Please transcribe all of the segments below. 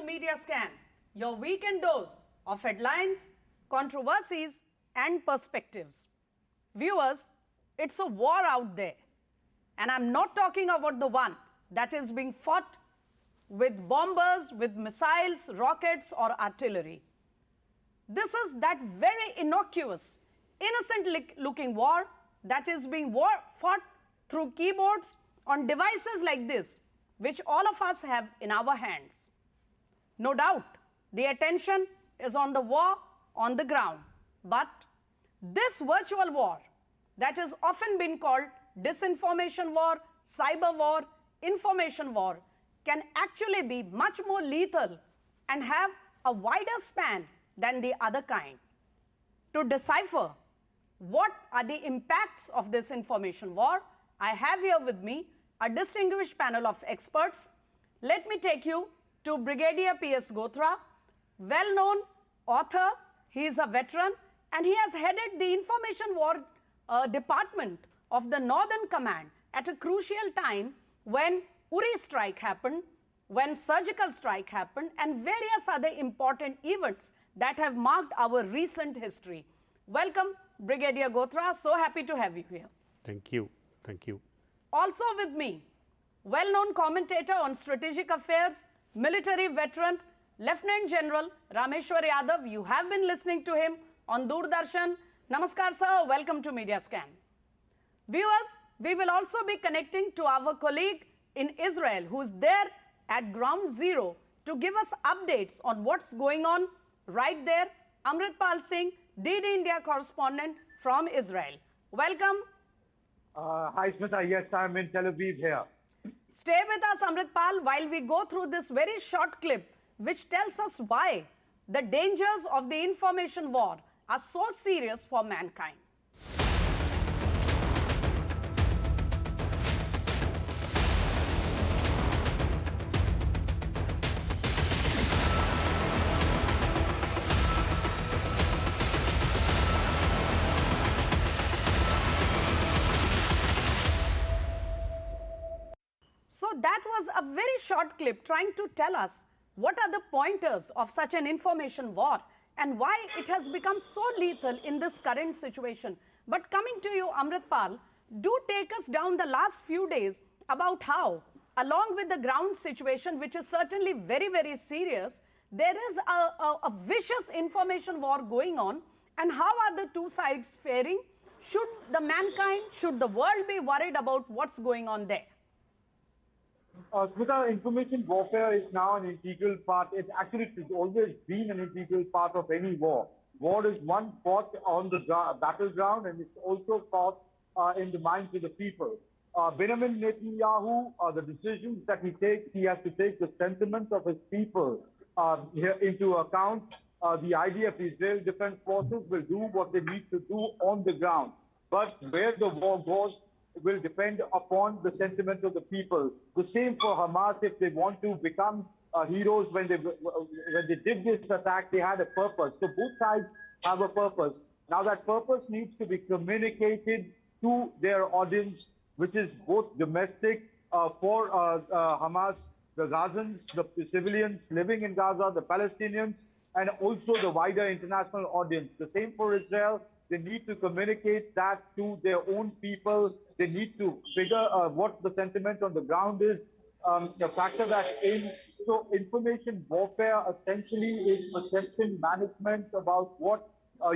Media Scan, your weekend dose of headlines, controversies, and perspectives. Viewers, it's a war out there. And I'm not talking about the one that is being fought with bombers, with missiles, rockets, or artillery. This is that very innocuous, innocent-looking war that is being fought through keyboards on devices like this, which all of us have in our hands. No doubt, the attention is on the war on the ground. But this virtual war that has often been called disinformation war, cyber war, information war, can actually be much more lethal and have a wider span than the other kind. To decipher what are the impacts of this information war, I have here with me a distinguished panel of experts. Let me take you to Brigadier PS Gothra, well-known author. He is a veteran and he has headed the information war department of the Northern Command at a crucial time when Uri strike happened, when surgical strike happened, and various other important events that have marked our recent history. Welcome, Brigadier Gothra. So happy to have you here. Thank you. Thank you. Also with me, well-known commentator on strategic affairs, military veteran, Lieutenant General Rameshwar Yadav. You have been listening to him on Doordarshan. Namaskar, sir. Welcome to Media Scan. Viewers, we will also be connecting to our colleague in Israel, who is there at ground zero to give us updates on what's going on right there. Amritpal Singh, DD India correspondent from Israel. Welcome. Hi, Smita. Yes, I'm in Tel Aviv here. Stay with us, Amritpal, while we go through this very short clip, which tells us why the dangers of the information war are so serious for mankind. So that was a very short clip trying to tell us what are the pointers of such an information war and why it has become so lethal in this current situation. But coming to you, Amritpal, do take us down the last few days about how, along with the ground situation, which is certainly very, very serious, there is a vicious information war going on, and how are the two sides faring? Should the world be worried about what's going on there? Smita, information warfare is now an integral part. It's always been an integral part of any war. War is one fought on the battleground, and it's also fought in the minds of the people. Benjamin Netanyahu, the decisions that he takes, he has to take the sentiments of his people into account. The IDF, Israel Defense Forces, will do what they need to do on the ground. But where the war goes will depend upon the sentiment of the people. The same for Hamas. If they want to become heroes, when they did this attack, they had a purpose. So both sides have a purpose. Now that purpose needs to be communicated to their audience, which is both domestic for Hamas, the Gazans, the civilians living in Gaza, the Palestinians, and also the wider international audience. The same for Israel. They need to communicate that to their own people. They need to figure what the sentiment on the ground is, factor that in. So information warfare essentially is perception management about what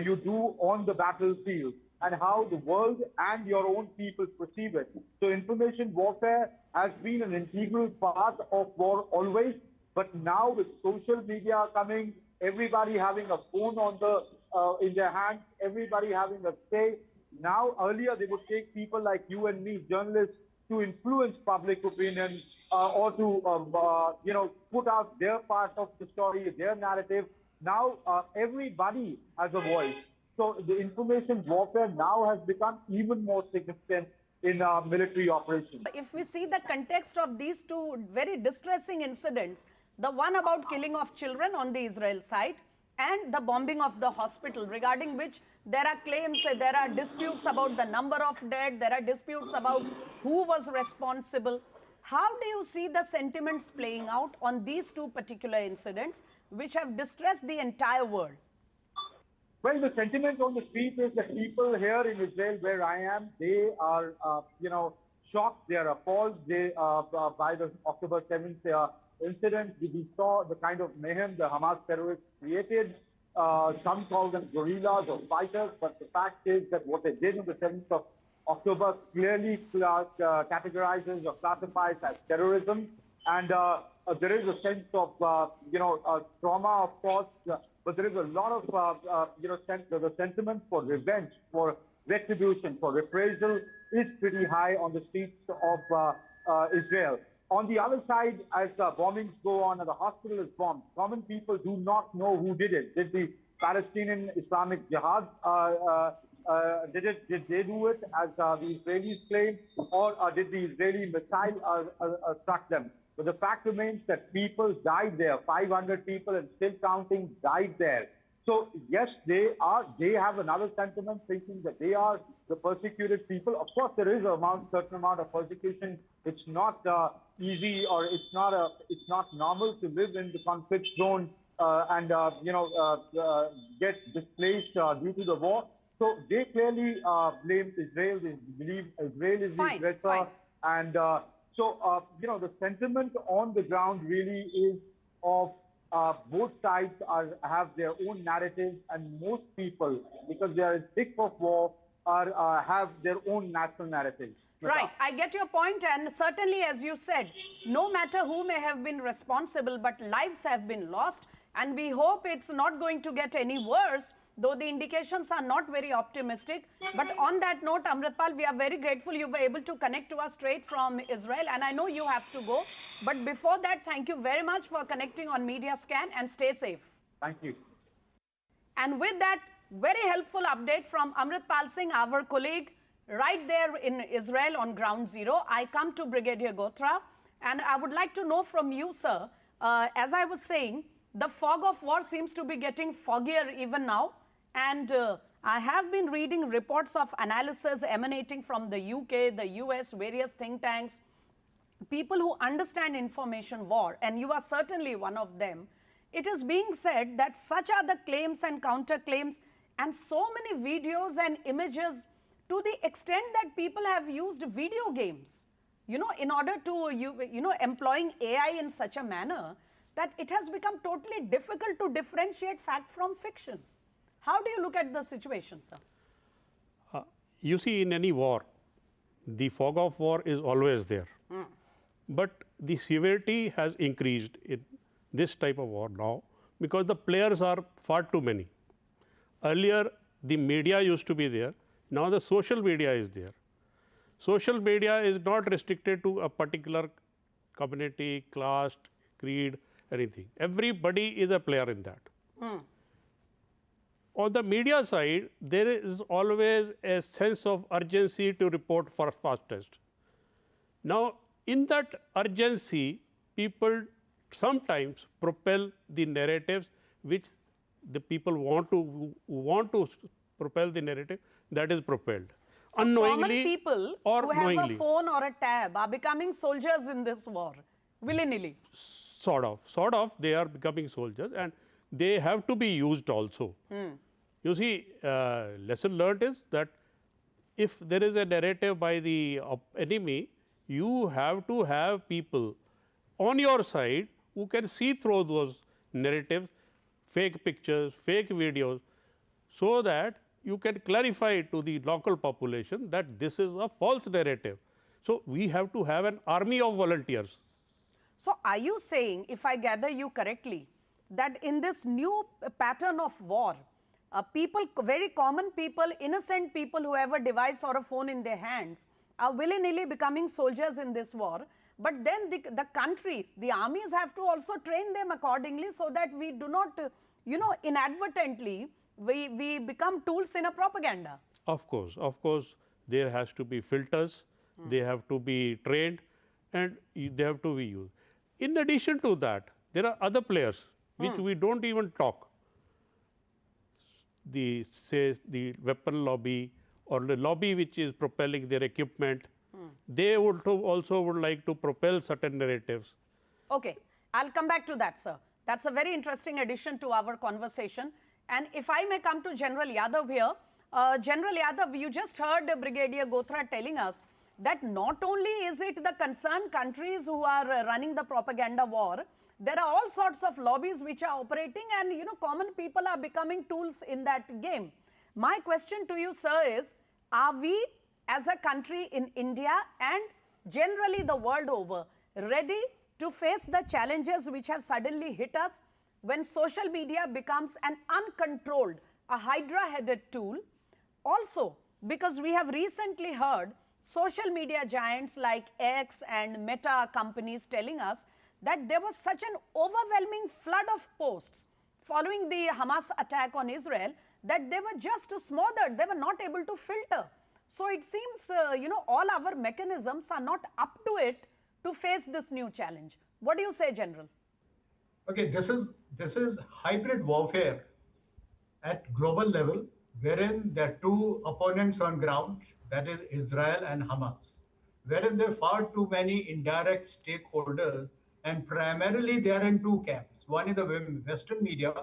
you do on the battlefield and how the world and your own people perceive it. So information warfare has been an integral part of war always, but now with social media coming, everybody having a phone on in their hand, everybody having a say. Now, earlier they would take people like you and me, journalists, to influence public opinion or to put out their part of the story, their narrative. Now everybody has a voice. So the information warfare now has become even more significant in military operations. If we see the context of these two very distressing incidents, the one about killing of children on the Israel side and the bombing of the hospital, regarding which there are claims, there are disputes about the number of dead, there are disputes about who was responsible. How do you see the sentiments playing out on these two particular incidents which have distressed the entire world? Well, the sentiment on the street is that people here in Israel, where I am, they are, shocked. They are appalled. By the October 7th incident, we saw the kind of mayhem the Hamas terrorists created. Some call them guerrillas or fighters, but the fact is that what they did on the 7th of October clearly categorizes or classifies as terrorism. And there is a sense of, trauma, of course, but there is a lot of, the sentiment for revenge, for retribution, for reprisal is pretty high on the streets of Israel. On the other side, as bombings go on and the hospital is bombed, common people do not know who did it. Did the Palestinian Islamic Jihad did they do it, as the Israelis claim, or did the Israeli missile struck them? But the fact remains that people died there. 500 people and still counting died there. So yes, they have another sentiment, thinking that they are the persecuted people. Of course, there is a certain amount of persecution. It's not easy, or it's not normal to live in the conflict zone and get displaced due to the war. So they clearly blame Israel. They believe Israel is the aggressor. And the sentiment on the ground really is of both sides have their own narratives, and most people, because they are in thick of war, have their own national narratives. Right, I get your point, and certainly, as you said, no matter who may have been responsible, but lives have been lost, and we hope it's not going to get any worse, though the indications are not very optimistic. But on that note, Amritpal, we are very grateful you were able to connect to us straight from Israel, and I know you have to go. But before that, thank you very much for connecting on Media Scan, and stay safe. Thank you. And with that very helpful update from Amritpal Singh, our colleague right there in Israel on ground zero, I come to Brigadier Gothra, and I would like to know from you, sir, as I was saying, the fog of war seems to be getting foggier even now. And I have been reading reports of analysis emanating from the UK, the US, various think tanks, people who understand information war, and you are certainly one of them. It is being said that such are the claims and counterclaims, and so many videos and images, to the extent that people have used video games, in order to, employing AI in such a manner that it has become totally difficult to differentiate fact from fiction. How do you look at the situation, sir? You see, in any war, the fog of war is always there. But the severity has increased in this type of war now because the players are far too many. Earlier, the media used to be there. Now the social media is there. Social media is not restricted to a particular community, caste, creed, anything. Everybody is a player in that. On the media side, there is always a sense of urgency to report for fastest. Now, in that urgency, people sometimes propel the narratives which the people want to propel the narrative that is propelled. So unknowingly common people or who have knowingly. a phone or a tab are becoming soldiers in this war, willy-nilly. Sort of, they are becoming soldiers, and they have to be used also. You see, lesson learned is that if there is a narrative by the enemy, you have to have people on your side who can see through those narratives, fake pictures, fake videos, so that you can clarify to the local population that this is a false narrative. So we have to have an army of volunteers. So are you saying, if I gather you correctly, that in this new pattern of war, people, very common people, innocent people who have a device or a phone in their hands are willy-nilly becoming soldiers in this war, but then the countries, the armies have to also train them accordingly so that we do not, inadvertently, we become tools in a propaganda. Of course, there has to be filters, they have to be trained, and they have to be used. In addition to that, there are other players which we don't even talk. The weapon lobby or the lobby which is propelling their equipment. they would also would like to propel certain narratives. Okay, I'll come back to that, sir. That's a very interesting addition to our conversation. And if I may come to General Yadav here, General Yadav, you just heard Brigadier Gothra telling us that not only is it the concerned countries who are running the propaganda war, there are all sorts of lobbies which are operating, and common people are becoming tools in that game. My question to you, sir, is are we as a country in India and generally the world over ready to face the challenges which have suddenly hit us when social media becomes an uncontrolled, a hydra-headed tool? Also, because we have recently heard social media giants like X and Meta companies telling us that there was such an overwhelming flood of posts following the Hamas attack on Israel that they were just smothered, they were not able to filter. So it seems, all our mechanisms are not up to it to face this new challenge. What do you say, General? Okay, this is hybrid warfare at global level, wherein there are two opponents on ground, that is Israel and Hamas, wherein there are far too many indirect stakeholders, and primarily they are in two camps. One is the Western media,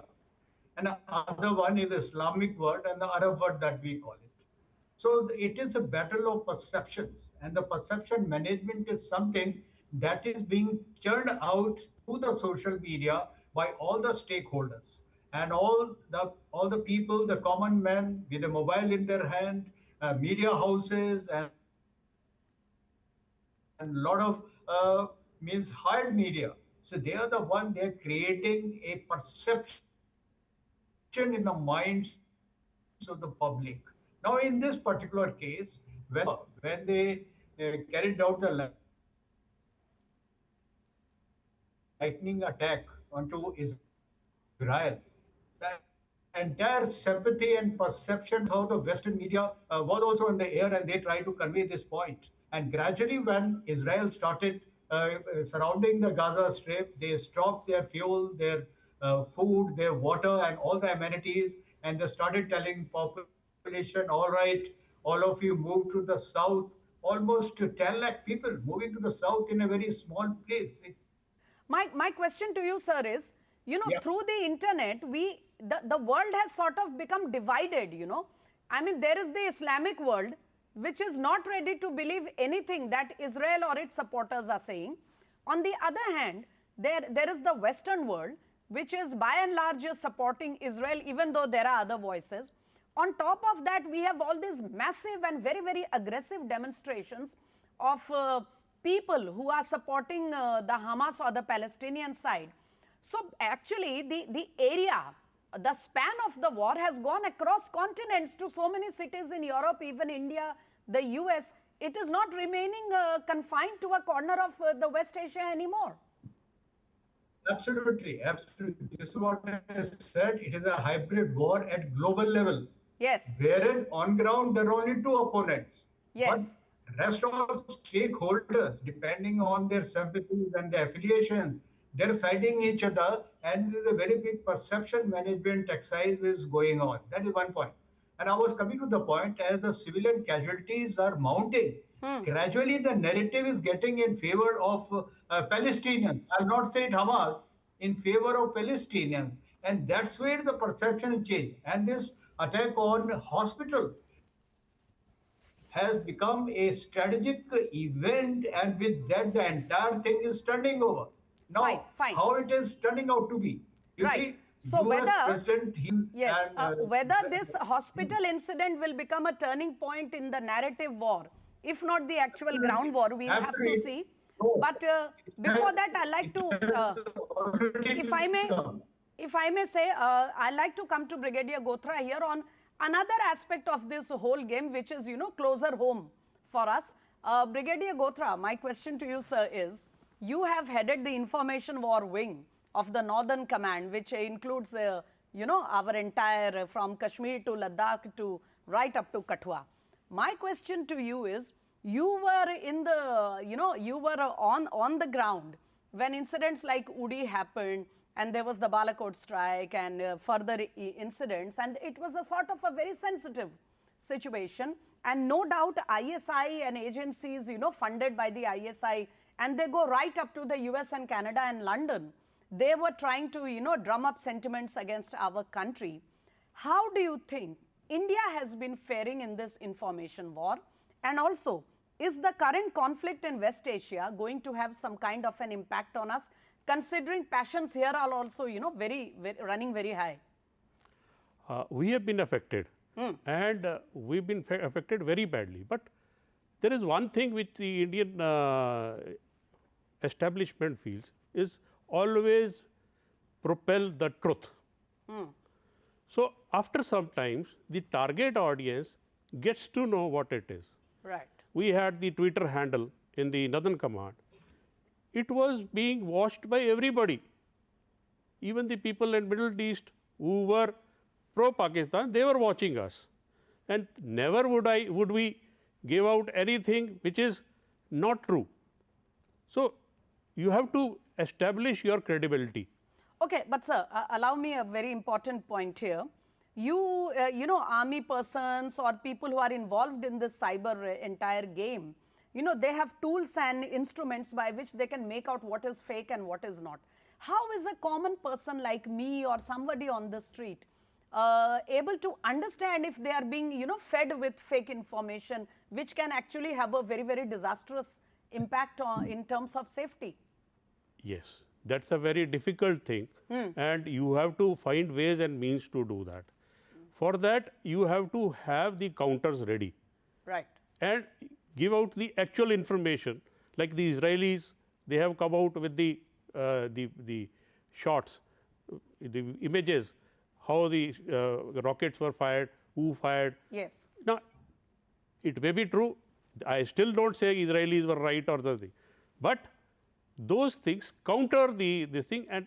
and the other one is the Islamic world and the Arab world that we call it. So it is a battle of perceptions, and the perception management is something that is being churned out through the social media by all the stakeholders and all the people, the common men with a mobile in their hand, media houses, and a lot of means hired media. So they are the one, they're creating a perception in the minds of the public. Now, in this particular case, when they carried out the lightning attack onto Israel, the entire sympathy and perception how the Western media was also in the air, and they tried to convey this point. And gradually, when Israel started surrounding the Gaza Strip, they stopped their fuel, their food, their water, and all the amenities, and they started telling population, all right, all of you move to the south. Almost 10 lakh people moving to the south in a very small place. My question to you, sir, is, through the internet, the world has sort of become divided, I mean, there is the Islamic world, which is not ready to believe anything that Israel or its supporters are saying. On the other hand, there is the Western world, which is by and large supporting Israel, even though there are other voices. On top of that, we have all these massive and very, very aggressive demonstrations of people who are supporting the Hamas or the Palestinian side. So actually, the area, the span of the war has gone across continents to so many cities in Europe, even India, the US. It is not remaining confined to a corner of the West Asia anymore. Absolutely, absolutely. This is what I said. It is a hybrid war at global level. Yes. Wherein on ground there are only two opponents. Yes. But rest all stakeholders, depending on their sympathies and their affiliations, they're siding each other, and there's a very big perception management exercise is going on. That is one point. And I was coming to the point, as the civilian casualties are mounting, gradually the narrative is getting in favor of Palestinians. I'll not say it Hamas, in favor of Palestinians. And that's where the perception changed. And this attack on hospital has become a strategic event, and with that the entire thing is turning over. Now, how it is turning out to be? You see, so whether whether this hospital incident will become a turning point in the narrative war, if not the actual ground war, we'll have to see. But before that, I'd like to, if I may say, I'd like to come to Brigadier Gothra here on another aspect of this whole game, which is, closer home for us. Brigadier Gothra, my question to you, sir, is, you have headed the information war wing of the Northern Command, which includes, our entire, from Kashmir to Ladakh to right up to Kathua. My question to you is, you were in the, you were on the ground when incidents like Uri happened, and there was the Balakot strike and further incidents, and it was a sort of a very sensitive situation. And no doubt ISI and agencies, funded by the ISI, and they go right up to the US and Canada and London. They were trying to, drum up sentiments against our country. How do you think India has been faring in this information war? And also, is the current conflict in West Asia going to have some kind of an impact on us, considering passions here are also, running very high? We have been affected, and we've been affected very badly. But there is one thing which the Indian establishment feels is always propel the truth. So after some times, the target audience gets to know what it is. Right. We had the Twitter handle in the Northern Command. It was being watched by everybody. Even the people in Middle East who were pro-Pakistan, they were watching us. And never would we give out anything which is not true. So you have to establish your credibility. Okay, but sir, allow me a very important point here. You army persons or people who are involved in this cyber entire game, they have tools and instruments by which they can make out what is fake and what is not. How is a common person like me or somebody on the street able to understand if they are being, fed with fake information, which can actually have a very, very disastrous impact in terms of safety? Yes, that's a very difficult thing, and you have to find ways and means to do that. For that, you have to have the counters ready. Right. And give out the actual information. Like the Israelis, they have come out with the shots, the images, how the rockets were fired, who fired. Yes. Now, it may be true. I still don't say Israelis were right or something. But those things counter this thing, and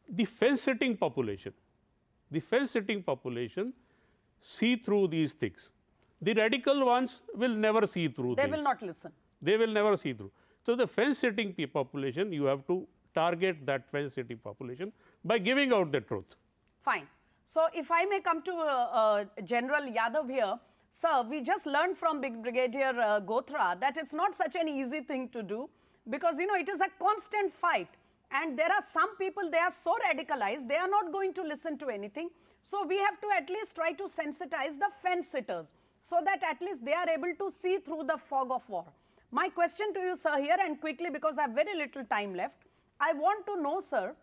the fence-sitting population. The fence-sitting population see through these things. The radical ones will never see through They will not listen. They will never see through. So the fence-sitting population, you have to target that fence-sitting population by giving out the truth. Fine. So if I may come to General Yadav here, sir, we just learned from Brigadier Gothra that it's not such an easy thing to do, because it is a constant fight, and there are some people, they are so radicalized, they are not going to listen to anything. So we have to at least try to sensitize the fence sitters, so that at least they are able to see through the fog of war. My question to you, sir, here, and quickly, because I have very little time left, I want to know, sir,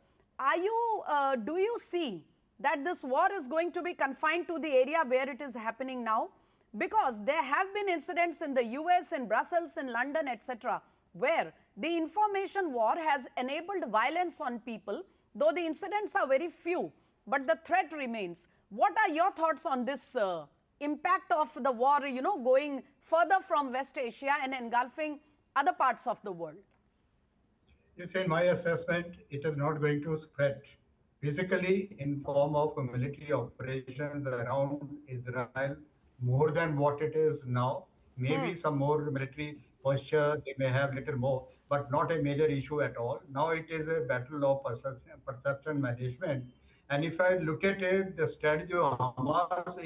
do you see that this war is going to be confined to the area where it is happening now? Because there have been incidents in the US, in Brussels, in London, etc., where the information war has enabled violence on people, though the incidents are very few, but the threat remains. What are your thoughts on this impact of the war, going further from West Asia and engulfing other parts of the world? You say, in my assessment, it is not going to spread physically in form of military operations around Israel more than what it is now. Maybe some more military posture, they may have little more, but not a major issue at all. Now it is a battle of perception management. And if I look at it, the strategy of Hamas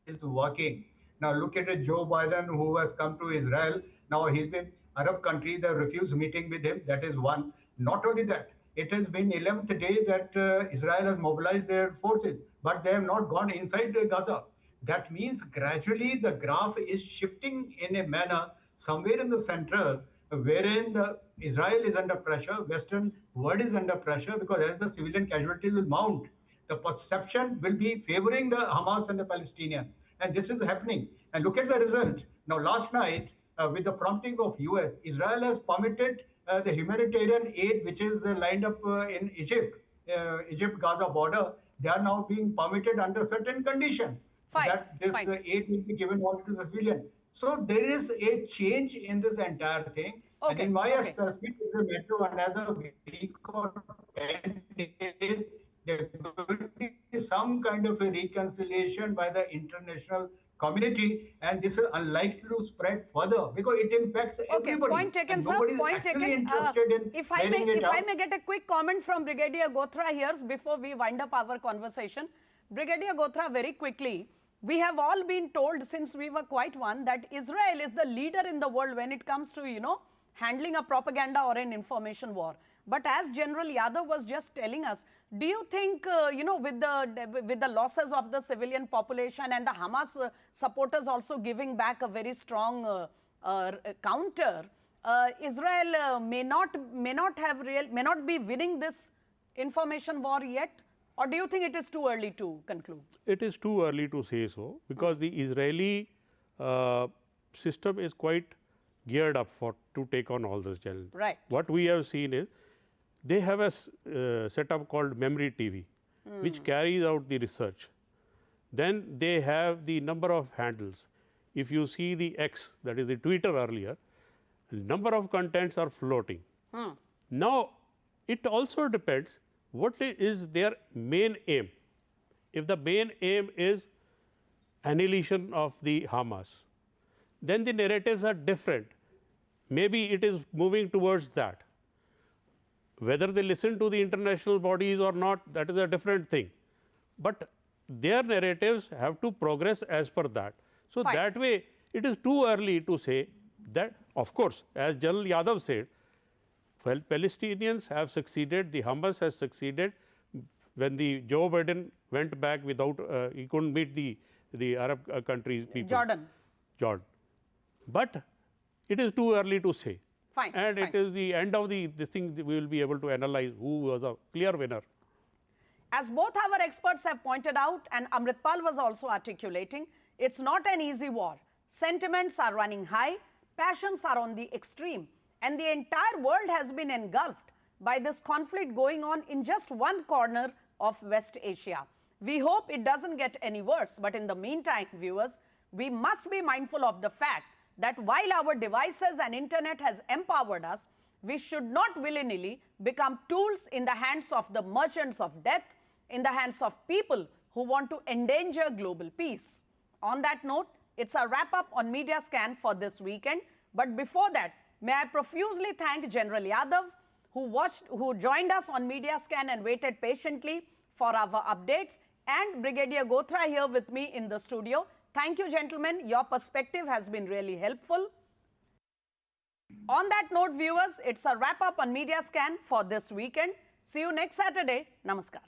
is working. Now look at it, Joe Biden, who has come to Israel. Now he's been Arab country, they refused meeting with him. That is one. Not only that, it has been 11th day that Israel has mobilized their forces, but they have not gone inside Gaza. That means gradually the graph is shifting in a manner somewhere in the center, wherein Israel is under pressure, Western world is under pressure, because as the civilian casualties will mount, the perception will be favoring the Hamas and the Palestinians. And this is happening. And look at the result. Now, last night, with the prompting of US, Israel has permitted the humanitarian aid which is lined up in Egypt, Egypt-Gaza border. They are now being permitted under certain conditions that this aid will be given only to civilian. So there is a change in this entire thing. Okay. And in my assessment, it is a matter of another week or 10 days, there will be some kind of a reconciliation by the international community, and this is unlikely to spread further because it impacts everybody. Point taken, sir. Point taken. If I may get a quick comment from Brigadier Gothra here before we wind up our conversation. Brigadier Gothra, very quickly, We have all been told since we were quite one that Israel is the leader in the world when it comes to, handling a propaganda or an information war. But as General Yadav was just telling us, do you think, with the losses of the civilian population and the Hamas supporters also giving back a very strong counter, Israel may not be winning this information war yet? Or do you think it is too early to conclude? It is too early to say so, because the Israeli system is quite geared up to take on all this challenge. Right. What we have seen is they have a setup called memory TV, which carries out the research. Then they have the number of handles. If you see the X, that is the Twitter earlier, number of contents are floating. Now, it also depends what is their main aim. If the main aim is annihilation of the Hamas, then the narratives are different. Maybe it is moving towards that. Whether they listen to the international bodies or not, that is a different thing. But their narratives have to progress as per that. So Fine. That way, it is too early to say that, of course, as General Yadav said, well, Palestinians have succeeded, the Hamas has succeeded. When the Joe Biden went back without, he couldn't meet the Arab countries people. Jordan. But it is too early to say. Fine. And it is the end of this thing, we will be able to analyze who was a clear winner. As both our experts have pointed out, and Amritpal was also articulating, it's not an easy war. Sentiments are running high, passions are on the extreme, and the entire world has been engulfed by this conflict going on in just one corner of West Asia. We hope it doesn't get any worse, but in the meantime, viewers, we must be mindful of the fact that while our devices and internet has empowered us, we should not willy-nilly become tools in the hands of the merchants of death, in the hands of people who want to endanger global peace. On that note, it's a wrap-up on Media Scan for this weekend. But before that, may I profusely thank General Yadav, who joined us on Media Scan and waited patiently for our updates, and Brigadier Gothra here with me in the studio. Thank you, gentlemen. Your perspective has been really helpful. On that note, viewers, it's a wrap-up on Media Scan for this weekend. See you next Saturday. Namaskar.